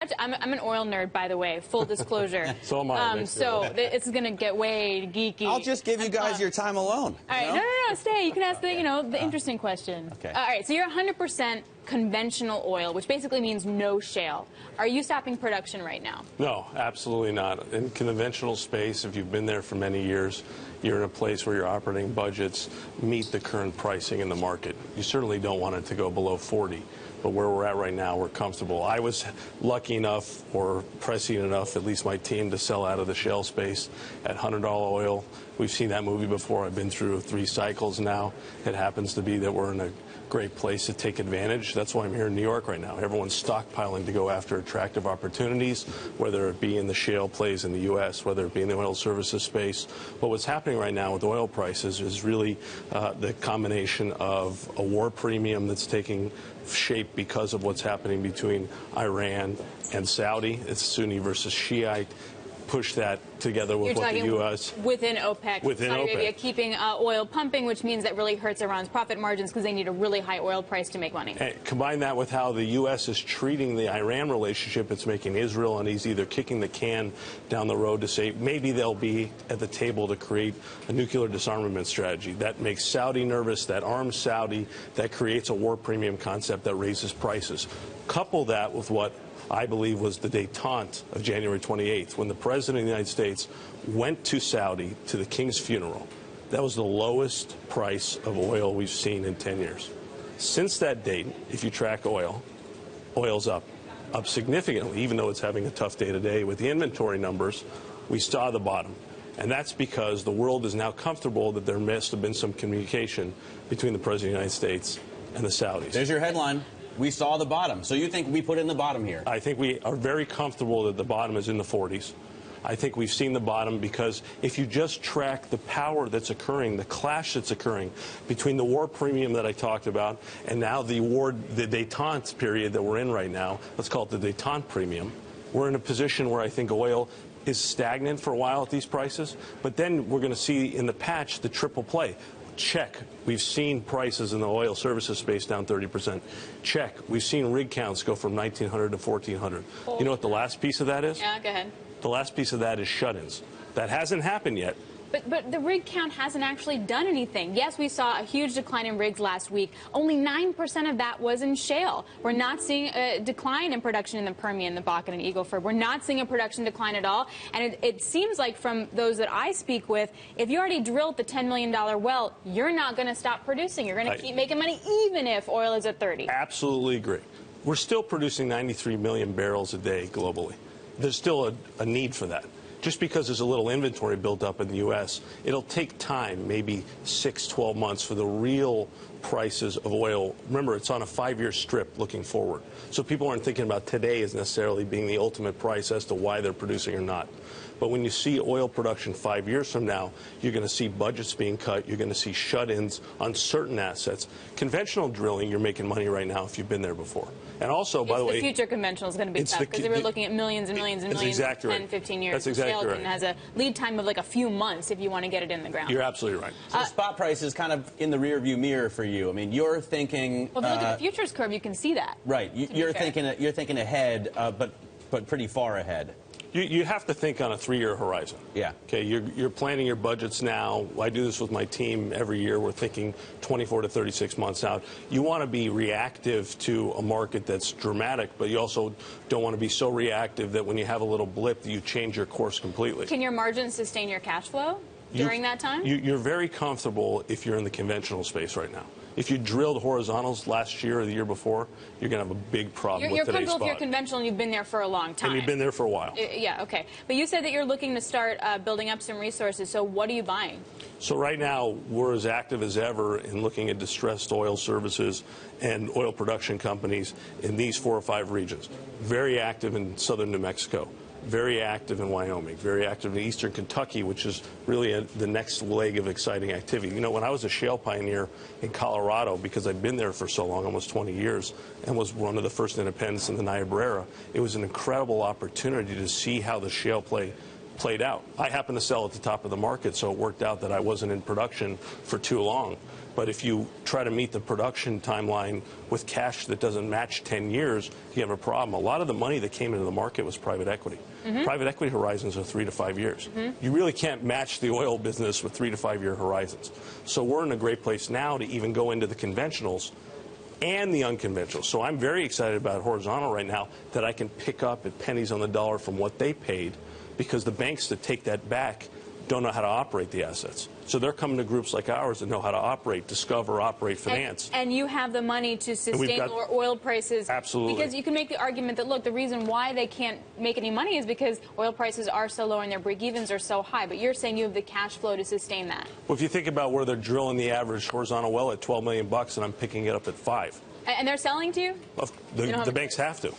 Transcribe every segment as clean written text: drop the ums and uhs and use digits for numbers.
I'm an oil nerd, by the way, full disclosure. So am I. So it's going to get way geeky. I'll just give you guys your time alone. All right, no, stay. You can ask the, the interesting question. Okay. All right, so you're 100% conventional oil, which basically means no shale. Are you stopping production right now? No, absolutely not. In conventional space, if you've been there for many years, you're in a place where your operating budgets meet the current pricing in the market. You certainly don't want it to go below 40. But where we're at right now, we're comfortable. I was lucky enough, or prescient enough, at least my team, to sell out of the shale space at $100 oil. We've seen that movie before. I've been through 3 cycles now. It happens to be that we're in a great place to take advantage. That's why I'm here in New York right now. Everyone's stockpiling to go after attractive opportunities, whether it be in the shale plays in the U.S., whether it be in the oil services space. But what's happening right now with oil prices is really the combination of a war premium that's taking shape because of what's happening between Iran and Saudi. It's Sunni versus Shiite. Push that together with what the U.S. within OPEC, Saudi Arabia keeping oil pumping, which means that really hurts Iran's profit margins because they need a really high oil price to make money. And combine that with how the U.S. is treating the Iran relationship. It's making Israel uneasy. They're kicking the can down the road to say maybe they'll be at the table to create a nuclear disarmament strategy. That makes Saudi nervous. That arms Saudi. That creates a war premium concept that raises prices. Couple that with what I believe was the détente of January 28th, when the President of the United States went to Saudi to the King's funeral. That was the lowest price of oil we've seen in 10 years. Since that date, if you track oil, oil's up significantly, even though it's having a tough day today. With the inventory numbers, we saw the bottom. And that's because the world is now comfortable that there must have been some communication between the President of the United States and the Saudis. There's your headline. We saw the bottom. So you think we put in the bottom here? I think we are very comfortable that the bottom is in the 40s. I think we've seen the bottom because if you just track the power that's occurring, the clash that's occurring between the war premium that I talked about and now the détente period that we're in right now, let's call it the détente premium, we're in a position where I think oil is stagnant for a while at these prices, but then we're going to see in the patch the triple play. Check. We've seen prices in the oil services space down 30%. Check. We've seen rig counts go from 1,900 to 1,400. You know what the last piece of that is? Yeah, go ahead. The last piece of that is shut-ins. That hasn't happened yet. But the rig count hasn't actually done anything. Yes, we saw a huge decline in rigs last week. Only 9% of that was in shale. We're not seeing a decline in production in the Permian, the Bakken, and Eagle Ford. We're not seeing a production decline at all. And it seems like from those that I speak with, if you already drilled the $10 million well, you're not going to stop producing. You're going to keep making money even if oil is at 30. Absolutely agree. We're still producing 93 million barrels a day globally. There's still a need for that. Just because there's a little inventory built up in the U.S., it'll take time, maybe 6, 12 months, for the real prices of oil. Remember, it's on a 5-year strip looking forward. So people aren't thinking about today as necessarily being the ultimate price as to why they're producing or not. But when you see oil production 5 years from now, you're going to see budgets being cut. You're going to see shut-ins on certain assets. Conventional drilling, you're making money right now if you've been there before. And also, by the way, the future conventional is going to be tough because we're looking at millions and millions and millions, exactly 10, 15 years. That's exactly right. And has a lead time of like a few months if you want to get it in the ground. You're absolutely right. So the spot price is kind of in the rearview mirror for you. I mean, you're thinking. Well, if you look at the futures curve, you can see that. Right. You're thinking ahead, but pretty far ahead. You have to think on a 3-year horizon. Yeah. Okay, you're planning your budgets now. I do this with my team every year. We're thinking 24 to 36 months out. You want to be reactive to a market that's dramatic, but you also don't want to be so reactive that when you have a little blip, you change your course completely. Can your margins sustain your cash flow during that time? You're very comfortable if you're in the conventional space right now. If you drilled horizontals last year or the year before, you're going to have a big problem with today's spot. You're comfortable if you're conventional and you've been there for a long time. And you've been there for a while. Yeah, okay. But you said that you're looking to start building up some resources. So what are you buying? So right now, we're as active as ever in looking at distressed oil services and oil production companies in these 4 or 5 regions. Very active in southern New Mexico. Very active in Wyoming, very active in eastern Kentucky, which is really the next leg of exciting activity. You know, when I was a shale pioneer in Colorado, because I'd been there for so long, almost 20 years, and was one of the first independents in the Niobrara, it was an incredible opportunity to see how the shale play played out. I happened to sell at the top of the market, so it worked out that I wasn't in production for too long. But if you try to meet the production timeline with cash that doesn't match 10 years, you have a problem. A lot of the money that came into the market was private equity. Private equity horizons are 3 to 5 years. You really can't match the oil business with 3 to 5 year horizons. So we're in a great place now to even go into the conventionals and the unconventional. So I'm very excited about horizontal right now that I can pick up at pennies on the dollar from what they paid, because the banks that take that back don't know how to operate the assets. So they're coming to groups like ours that know how to operate, discover, operate, finance. And you have the money to sustain lower oil prices. Absolutely. Because you can make the argument that, look, the reason why they can't make any money is because oil prices are so low and their break-evens are so high. But you're saying you have the cash flow to sustain that. Well, if you think about where they're drilling the average horizontal well at $12 million and I'm picking it up at $5 million. And they're selling to you? The banks have to.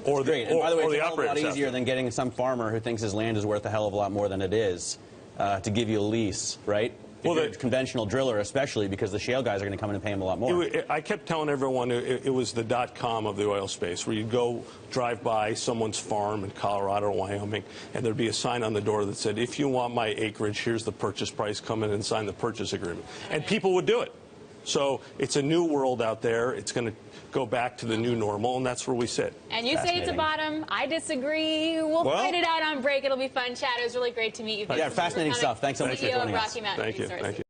Or Great. And by the way, it's a hell of a lot operators easier than getting some farmer who thinks his land is worth a hell of a lot more than it is to give you a lease, right? Well, the conventional driller, especially, because the shale guys are going to come in and pay him a lot more. I kept telling everyone it was the .com of the oil space, where you'd go drive by someone's farm in Colorado or Wyoming, and there'd be a sign on the door that said, if you want my acreage, here's the purchase price, come in and sign the purchase agreement. And people would do it. So it's a new world out there. It's going to go back to the new normal, and that's where we sit. And you say it's a bottom. I disagree. We'll fight it out on break. It'll be fun chat. It was really great to meet you. Yeah, fascinating stuff. Thanks so much for joining us. Thank you. Thank you.